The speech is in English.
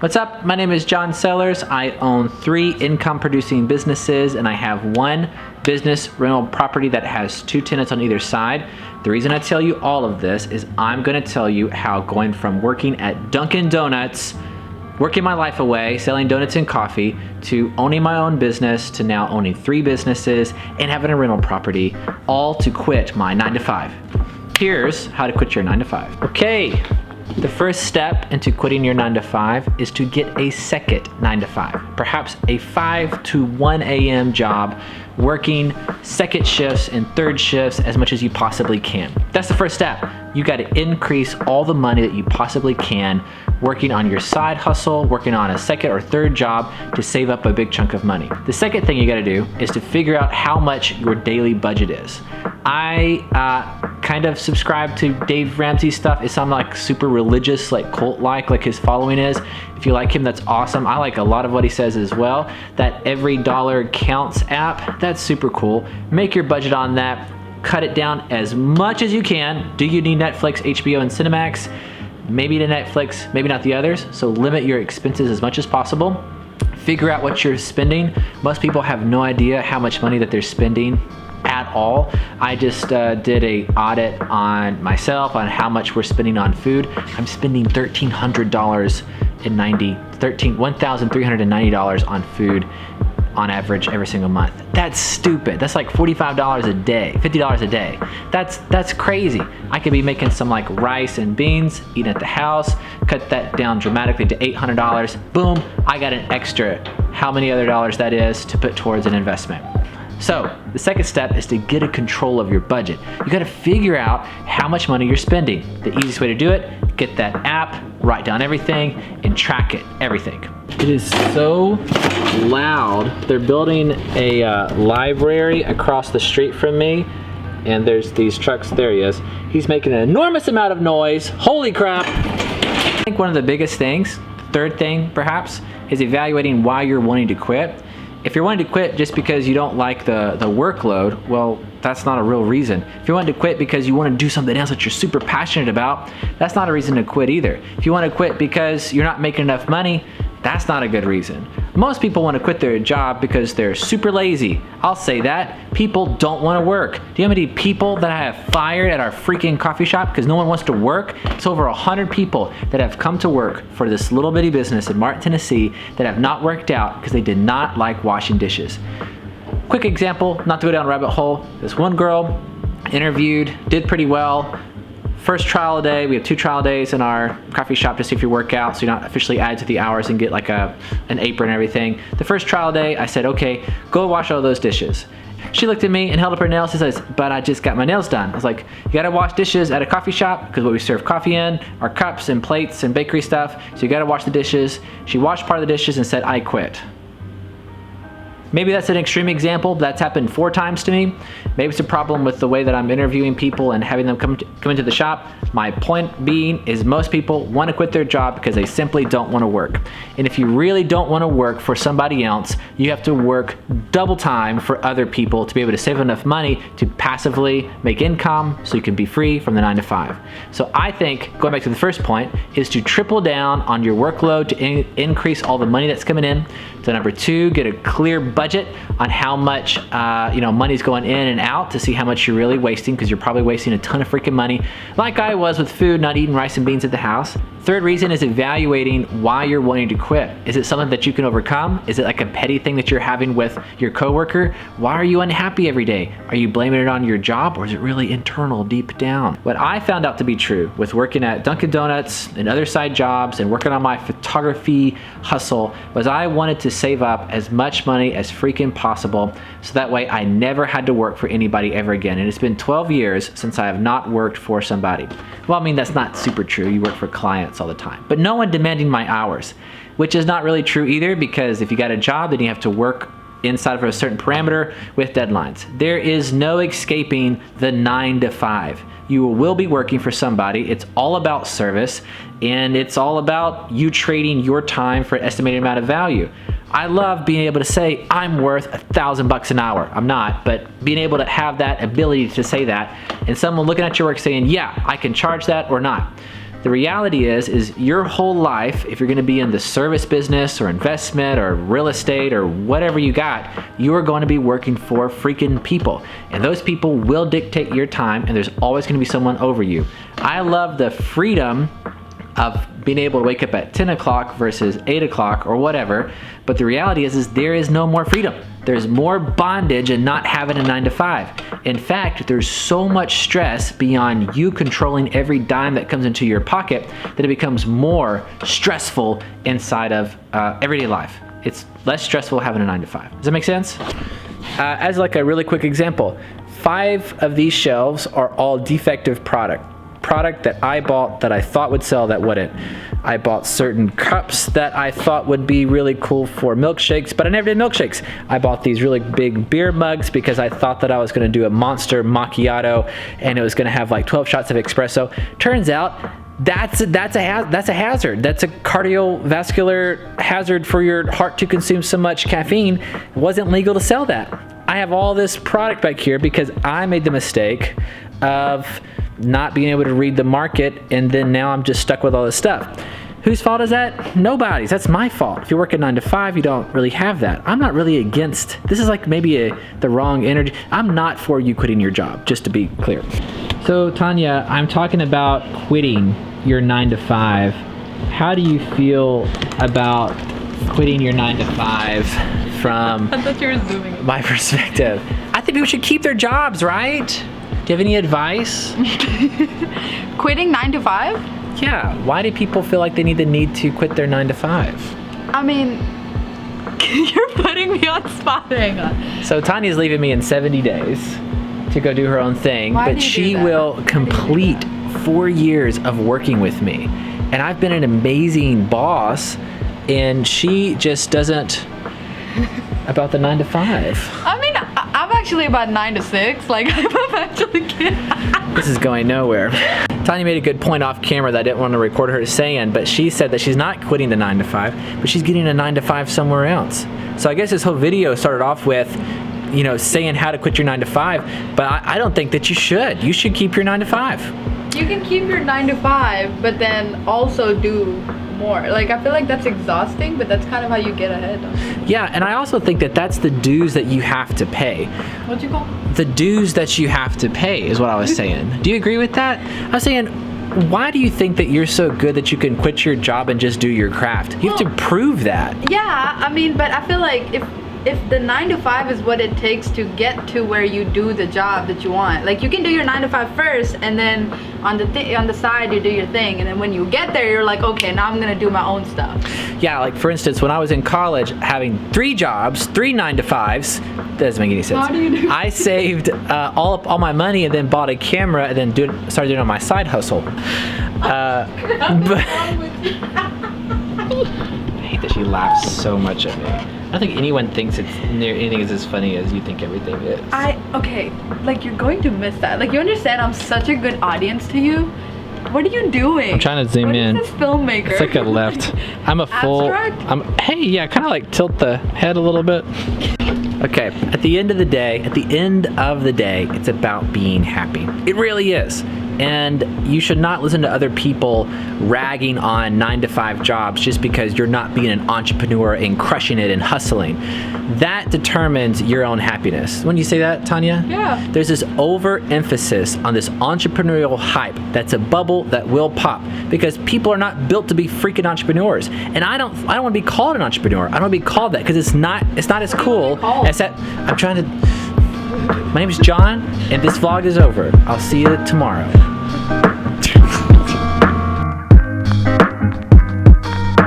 What's up? My name is John Sellers. I own 3 income producing businesses and I have 1 business rental property that has 2 tenants on either side. The reason I tell you all of this is I'm going to tell you how going from working at Dunkin' Donuts, working my life away, selling donuts and coffee, to owning my own business, to now owning 3 businesses and having a rental property, all to quit my 9-to-5. Here's how to quit your 9-to-5. Okay. The first step into quitting your 9-to-5 is to get a second 9-to-5, perhaps a 5 to 1 a.m. job, working second shifts and third shifts as much as you possibly can. That's the first step. You got to increase all the money that you possibly can, working on your side hustle, working on a second or third job to save up a big chunk of money. The second thing you got to do is to figure out how much your daily budget is. I kind of subscribe to Dave Ramsey stuff. It sounds like super religious, like cult-like his following is. If you like him, that's awesome. I like a lot of what he says as well. That Every Dollar Counts app, that's super cool. Make your budget on that. Cut it down as much as you can. Do you need Netflix, HBO, and Cinemax? Maybe to Netflix, maybe not the others. So limit your expenses as much as possible. Figure out what you're spending. Most people have no idea how much money that they're spending at all. I just did a audit on myself on how much we're spending on food. I'm spending $1,390 on food on average every single month. That's stupid. That's like $45 a day, $50 a day. That's crazy. I could be making some like rice and beans, eating at the house, cut that down dramatically to $800. Boom, I got an extra, how many other dollars that is to put towards an investment. So the second step is to get a control of your budget. You gotta figure out how much money you're spending. The easiest way to do it, get that app, write down everything, and track it, everything. It is so loud. They're building a library across the street from me, and there's these trucks. There he is. He's making an enormous amount of noise. Holy crap. I think one of the biggest things, third thing perhaps, is evaluating why you're wanting to quit. If you're wanting to quit just because you don't like the workload, well, that's not a real reason. If you want to quit because you want to do something else that you're super passionate about, that's not a reason to quit either. If you want to quit because you're not making enough money, that's not a good reason. Most people want to quit their job because they're super lazy. I'll say that. People don't want to work. Do you know how many people that I have fired at our freaking coffee shop because no one wants to work? It's over 100 people that have come to work for this little bitty business in Martin, Tennessee that have not worked out because they did not like washing dishes. Quick example, not to go down a rabbit hole. This one girl interviewed, did pretty well. First trial day, we have 2 trial days in our coffee shop to see if you work out, so you're not officially added to the hours and get like an apron and everything. The first trial day, I said, okay, go wash all those dishes. She looked at me and held up her nails and says, but I just got my nails done. I was like, you gotta wash dishes at a coffee shop because what we serve coffee in are cups and plates and bakery stuff, so you gotta wash the dishes. She washed part of the dishes and said, I quit. Maybe that's an extreme example, but that's happened 4 times to me. Maybe it's a problem with the way that I'm interviewing people and having them come into the shop. My point being is most people want to quit their job because they simply don't want to work. And if you really don't want to work for somebody else, you have to work double time for other people to be able to save enough money to passively make income so you can be free from the 9-to-5. So I think, going back to the first point, is to triple down on your workload to increase all the money that's coming in. So number 2, get a clear budget on how much money's going in and out to see how much you're really wasting, because you're probably wasting a ton of freaking money like I was with food, not eating rice and beans at the house. Third reason is evaluating why you're wanting to quit. Is it something that you can overcome? Is it like a petty thing that you're having with your coworker? Why are you unhappy every day? Are you blaming it on your job, or is it really internal deep down? What I found out to be true with working at Dunkin' Donuts and other side jobs and working on my photography hustle was I wanted to save up as much money as freaking possible so that way I never had to work for anybody ever again. And it's been 12 years since I have not worked for somebody. Well, I mean, that's not super true. You work for clients all the time, but no one demanding my hours, which is not really true either, because if you got a job, then you have to work inside of a certain parameter with deadlines. There is no escaping the 9-to-5. You will be working for somebody. It's all about service, and it's all about you trading your time for an estimated amount of value. I love being able to say I'm worth $1,000 an hour. I'm not, but being able to have that ability to say that, and someone looking at your work saying, yeah, I can charge that or not. The reality is your whole life, if you're going to be in the service business or investment or real estate or whatever you got, you are going to be working for freaking people. And those people will dictate your time, and there's always going to be someone over you. I love the freedom of being able to wake up at 10 o'clock versus 8 o'clock or whatever, but the reality is there is no more freedom. There's more bondage in not having a 9 to 5. In fact, there's so much stress beyond you controlling every dime that comes into your pocket that it becomes more stressful inside of everyday life. It's less stressful having a 9 to 5. Does that make sense? As like a really quick example, 5 of these shelves are all defective product that I bought that I thought would sell that wouldn't. I bought certain cups that I thought would be really cool for milkshakes, but I never did milkshakes. I bought these really big beer mugs because I thought that I was going to do a monster macchiato and it was going to have like 12 shots of espresso. Turns out that's a hazard. That's a cardiovascular hazard for your heart to consume so much caffeine. It wasn't legal to sell that. I have all this product back here because I made the mistake of not being able to read the market, and then now I'm just stuck with all this stuff. Whose fault is that? Nobody's. That's my fault. If you work a 9 to 5, you don't really have that. I'm not really against, this is like maybe the wrong energy. I'm not for you quitting your job, just to be clear. So Tanya, I'm talking about quitting your 9 to 5. How do you feel about quitting your 9 to 5 from I thought you were zooming. my perspective? I think people should keep their jobs, right? Do you have any advice? Quitting 9 to 5? Yeah. Why do people feel like they need to quit their 9 to 5? I mean, you're putting me on spot. Hang on. So Tanya's leaving me in 70 days to go do her own thing, Why but do you she do that? will complete 4 years of working with me. And I've been an amazing boss, and she just doesn't about the 9 to 5. I mean, I'm actually about 9 to 6. Like, I'm actually kidding. This is going nowhere. Tanya made a good point off camera that I didn't want to record her saying, but she said that she's not quitting the 9 to 5, but she's getting a 9 to 5 somewhere else. So I guess this whole video started off with, you know, saying how to quit your 9 to 5, but I don't think that you should. You should keep your 9 to 5. You can keep your 9 to 5, but then also do more. Like, I feel like that's exhausting, but that's kind of how you get ahead. Yeah, and I also think that that's the dues that you have to pay. What'd you call? The dues that you have to pay is what I was saying. Do you agree with that? I was saying, why do you think that you're so good that you can quit your job and just do your craft? You have to prove that. Yeah, I mean, but I feel like if the 9 to 5 is what it takes to get to where you do the job that you want, like you can do your 9 to 5 first, and then on the side you do your thing, and then when you get there you're like, okay, now I'm gonna do my own stuff. Yeah, like for instance, when I was in college, having 3 jobs, 3 9 to 5s, doesn't make any sense. How do you do? I saved all my money and then bought a camera and then started doing it on my side hustle. I hate that she laughs so much at me. I don't think anyone thinks anything is as funny as you think everything is. Okay, like you're going to miss that. Like, you understand I'm such a good audience to you. What are you doing? I'm trying to zoom in. What is this filmmaker? It's like a left. I'm a full. Abstract? Hey, yeah, kind of like tilt the head a little bit. Okay, at the end of the day, it's about being happy. It really is. And you should not listen to other people ragging on 9 to 5 jobs just because you're not being an entrepreneur and crushing it and hustling. That determines your own happiness. When you say that, Tanya? Yeah. There's this overemphasis on this entrepreneurial hype that's a bubble that will pop because people are not built to be freaking entrepreneurs. And I don't want to be called an entrepreneur. I don't want to be called that because it's not as cool as that. My name is John, and this vlog is over. I'll see you tomorrow.